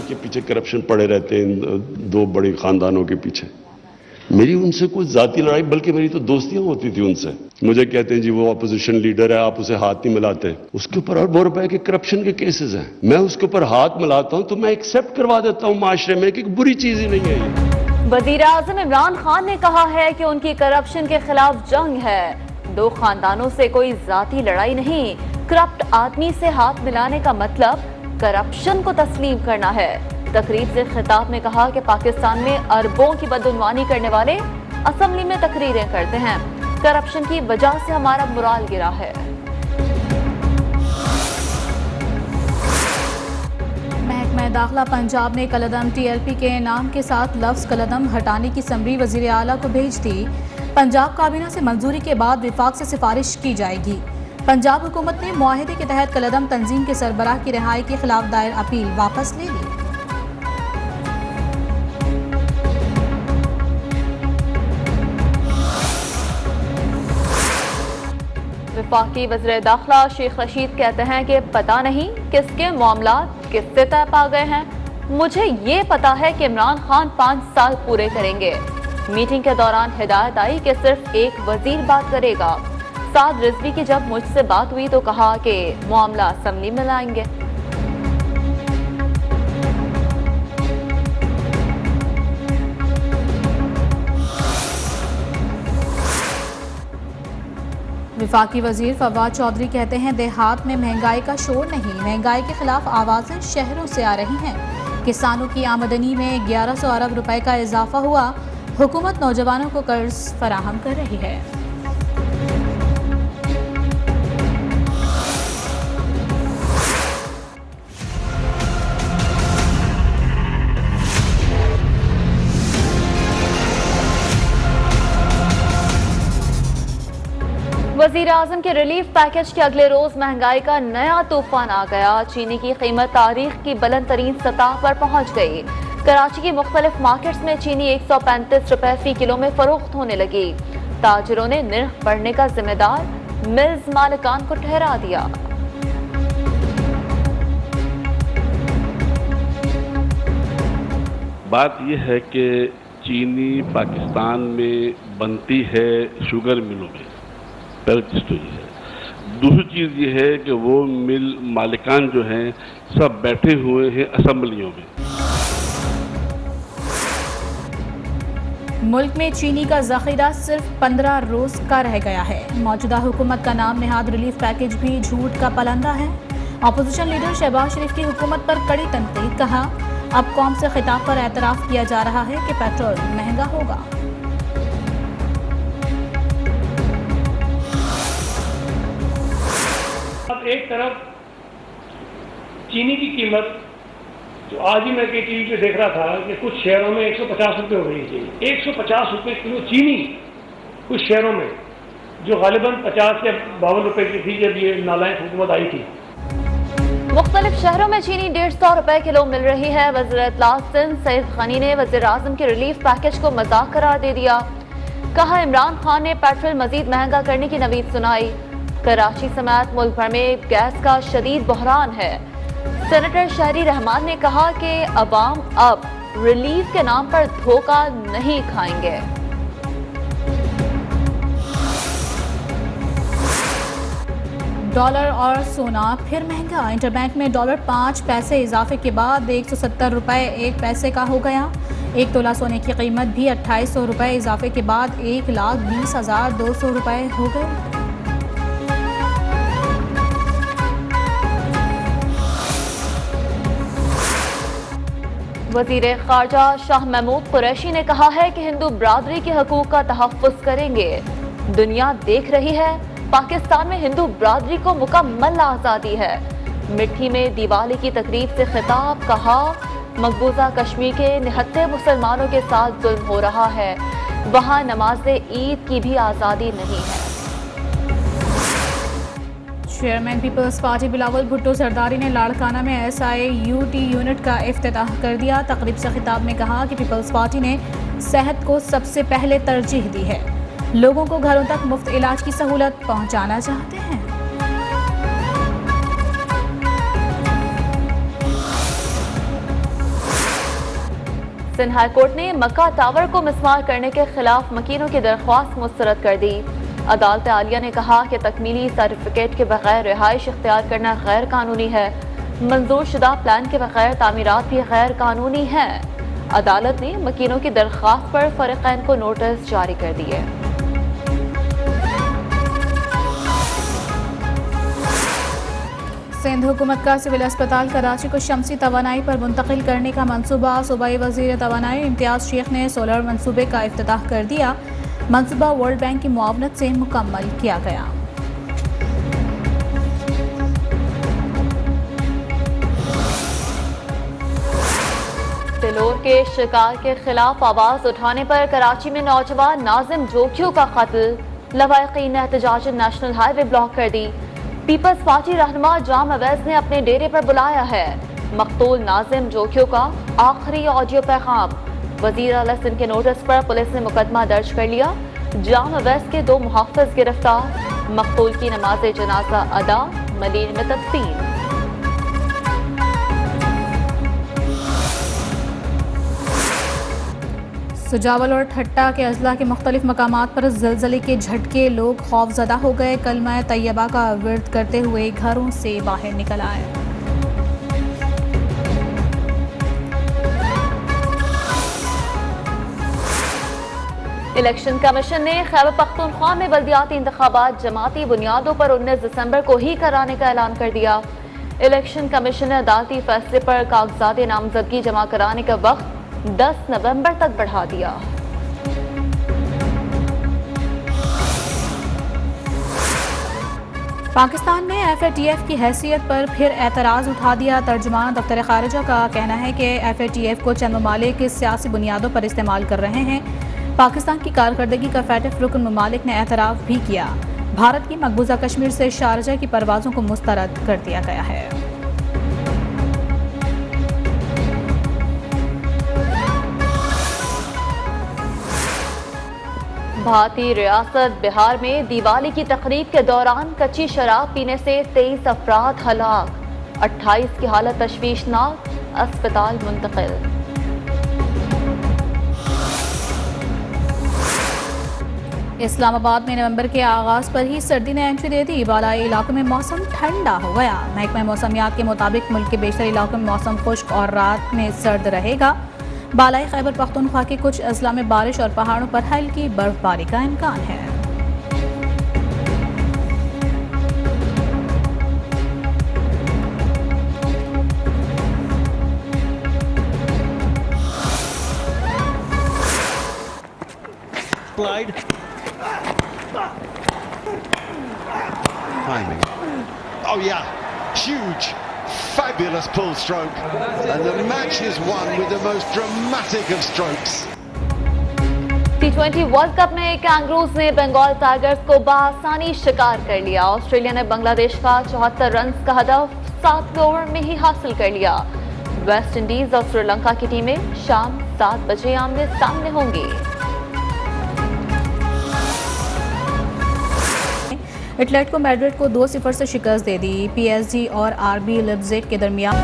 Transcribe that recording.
के पीछे करप्शन पड़े रहते हैं, इन दो बड़े खानदानों के पीछे। मेरी उनसे कोई जाती लड़ाई, बल्कि मेरी तो दोस्तियां होती थी उनसे। मुझे कहते हैं जी वो अपोजिशन लीडर है, आप उसे हाथ नहीं मिलाते। उसके ऊपर अरबों रुपए के करप्शन के केसेस हैं, मैं उसके ऊपर हाथ मिलाता हूं तो मैं एक्सेप्ट करवा देता हूं माशरे में कि बुरी चीज ही नहीं है ये। वजीर आजम इमरान खान ने कहा है कि उनकी करप्शन के खिलाफ जंग है। दो खानदानों से कोई जाती लड़ाई नहीं, करप्ट आदमी से हाथ मिलाने का मतलब करप्शन को तस्लीम करना है। तकरीर से खिताब में कहा कि पाकिस्तान में अरबों की बदउनवानी करने वाले असेंबली में तकरीरें करते हैं। करप्शन की वजह से हमारा मुराल गिरा है। महकमा दाखिला पंजाब ने कलदम TLP के नाम के साथ लफ्ज कलदम हटाने की समरी वजीर आला को भेज दी। पंजाब काबीना से मंजूरी के बाद विफाक से सिफारिश की जाएगी। पंजाब हुकूमत ने मुआहिदे के तहत कलदम तंजीम के सरबराह की रिहाई के खिलाफ दायर अपील वापस ले ली। वफाकी वज़ीर दाखिला शेख रशीद कहते हैं कि पता नहीं किसके मामलात किससे तय पा गए हैं। मुझे ये पता है कि इमरान खान 5 साल पूरे करेंगे। मीटिंग के दौरान हिदायत आई कि सिर्फ एक वजीर बात करेगा। साद रिजवी की जब मुझसे बात हुई तो कहा कि मामला असेंबली में लाएंगे। विफाकी वजीर फवाद चौधरी कहते हैं देहात में महंगाई का शोर नहीं, महंगाई के खिलाफ आवाजें शहरों से आ रही हैं। किसानों की आमदनी में 1100 अरब रुपए का इजाफा हुआ। हुकूमत नौजवानों को कर्ज फराहम कर रही है। वजीर आजम के रिलीफ पैकेज के अगले रोज महंगाई का नया तूफान आ गया। चीनी की कीमत तारीख की बुलंद तरीन सतह पर पहुंच गई। कराची की मुख्तलिफ मार्केट्स में चीनी 135 रुपए फी किलो में फरोख्त होने लगी। ताजिरों ने निर्ख बढ़ने का जिम्मेदार मिल्स मालिकान को ठहरा दिया। बात यह है कि चीनी पाकिस्तान में बनती है शुगर मिलों में, पहली चीज तो ये है। दूसरी चीज ये है कि वो मिल मालिकान जो हैं सब बैठे हुए हैं असेंबलियों में। मुल्क में चीनी का जखीरा सिर्फ 15 रोज का रह गया है। मौजूदा हुकूमत का नाम नेहाद रिलीफ पैकेज भी झूठ का पलंदा है। अपोजिशन लीडर शहबाज शरीफ की हुकूमत पर कड़ी तनकीद। कहा अब कौम से खिताब पर एतराफ किया जा रहा है कि पेट्रोल महंगा होगा। अब एक तरफ चीनी की कीमत जो आज ही मैं टीवी पे देख रहा था कि कुछ शहरों में 150 रुपये हो गई है चीनी। 150 रुपये किलो चीनी कुछ शहरों में, जो गालिबन 50 या 52 रुपए की थी जब ये नालायक हुकूमत आई थी। मुख्तलिफ शहरों में चीनी 150 रुपए किलो मिल रही है। वज़ीर इत्तलात सिंध सईद खानी ने वज़ीर आज़म के रिलीफ पैकेज को मजाक करार दे दिया। कहा इमरान खान ने पेट्रोल मजीद महंगा करने की नवीद सुनाई। कराची समेत मुल्क भर में गैस का शदीद बहरान है। सेनेटर शहरी रहमान ने कहा कि अवाम अब रिलीफ के नाम पर धोखा नहीं खाएंगे। डॉलर और सोना फिर महंगा। इंटरबैंक में डॉलर 5 पैसे इजाफे के बाद 170 रुपए 1 पैसे का हो गया। 1 तोला सोने की कीमत भी 2800 रुपए इजाफे के बाद 1,20,200 रुपए हो गए। वज़ीर ख़ारजा शाह महमूद कुरैशी ने कहा है कि हिंदू बरादरी के हकूक़ का तहफ़्फ़ुज़ करेंगे। दुनिया देख रही है, पाकिस्तान में हिंदू बरादरी को मुकम्मल आज़ादी है। मिट्टी में दिवाली की तकरीब से खिताब। कहा मकबूजा कश्मीर के 79 मुसलमानों के साथ जुल्म हो रहा है, वहाँ नमाज ईद की भी आज़ादी नहीं है। चेयरमैन पीपल्स पार्टी बिलावल भुट्टो सरदारी ने लाड़काना में SIUT यूनिट का इफ्तिताह कर दिया। तकरीब से खिताब में कहा कि पीपल्स पार्टी ने सेहत को सबसे पहले तरजीह दी है। लोगों को घरों तक मुफ्त इलाज की सहूलत पहुंचाना चाहते हैं। सिंध हाई कोर्ट ने मक्का टावर को मिसमार करने के खिलाफ मकीनों की दरख्वास्त मुस्तरद कर दी। अदालत आलिया ने कहा कि तकमीली सर्टिफिकेट के बगैर रिहाइश इख्तियार करना गैर कानूनी है। मंजूर शुदा प्लान के बगैर तामीरात भी गैर कानूनी है। अदालत ने मकीनों की दरख्वास्त पर फरीकैन को नोटिस जारी कर दिए। सिंध हुकूमत का सिविल अस्पताल कराची को शमसी तवानाई पर मुंतकिल करने का मंसूबा। सूबाई वजीर तवानाई इम्तियाज शेख ने सोलर मंसूबे का इफ्तिताह कर दिया। मंसूबा वर्ल्ड बैंक की मुआवनत से मुकम्मल किया गया। तिलोर के शिकार के खिलाफ आवाज उठाने पर कराची में नौजवान नाजिम जोखियों का कत्ल। लवाहिकीन ने एहतजाज नेशनल हाईवे ब्लॉक कर दी। पीपल्स पार्टी रहनुमा जाम अवैस ने अपने डेरे पर बुलाया है। मकतूल नाजिम जोखियों का आखिरी ऑडियो पैगाम। वजीर आला सिंध के नोटिस पर पुलिस ने मुकदमा दर्ज कर लिया। जाम अवैस के 2 मुहाफ़िज़ गिरफ्तार। मकतूल की नमाज जनाजा अदा, मलीर में तकसीम। सुजावल और ठट्टा के अजला के मुख्तलिफ मकामात पर ज़लज़ले के झटके, लोग खौफज़दा हो गए। कलमा तैयबा का विर्द करते हुए घरों से बाहर निकल आए। इलेक्शन कमीशन ने खैबर पख्तूनख्वा में बल्दियाती इंतखाबात जमाती बुनियादों पर 19 दिसंबर को ही कराने का ऐलान कर दिया। इलेक्शन कमीशन ने अदालती फैसले पर कागजात नामजदगी जमा कराने का वक्त 10 नवंबर तक बढ़ा दिया। पाकिस्तान ने FATF की हैसियत पर फिर एतराज़ उठा दिया। तर्जुमान दफ्तर खारिजा का कहना है कि FATF को चंद ममालिक सियासी बुनियादों पर इस्तेमाल कर रहे हैं। पाकिस्तान की कारकर्दगी का FATF रुकन ममालिक ने एतराफ़ भी किया। भारत की मकबूजा कश्मीर से शारजा की परवाज़ों को मुस्तरद कर दिया गया है। भारतीय रियासत बिहार में दिवाली की तकरीब के दौरान कच्ची शराब पीने से 23 अफराद हलाक, 28 की हालत तशवीशनाक, अस्पताल मुंतकिल। इस्लामाबाद में नवंबर के आगाज पर ही सर्दी ने एंट्री दे दी। बालाई इलाकों में मौसम ठंडा हो गया। महकमा मौसमियात के मुताबिक मुल्क के बेशतर इलाकों में मौसम खुश्क और रात में सर्द रहेगा। बालाई खैबर पख्तूनख्वा के कुछ अजला में बारिश और पहाड़ों पर हल्की बर्फबारी का इम्कान है। Timing. Oh yeah, huge, fabulous pull stroke, and the match is won with the most dramatic of strokes. T20 world cup में कैंगरूज ने बंगाल टाइगर्स को बआसानी शिकार कर लिया। ऑस्ट्रेलिया ने बांग्लादेश का 74 रन का हदफ 7 ओवर में ही हासिल कर लिया। वेस्ट इंडीज और श्रीलंका की टीमें शाम 7 बजे आमने सामने होंगी। एटलेटिको मैड्रिड को 2-0 से शिकस्त दे दी। PSG और RB लाइप्ज़िग के दरमियान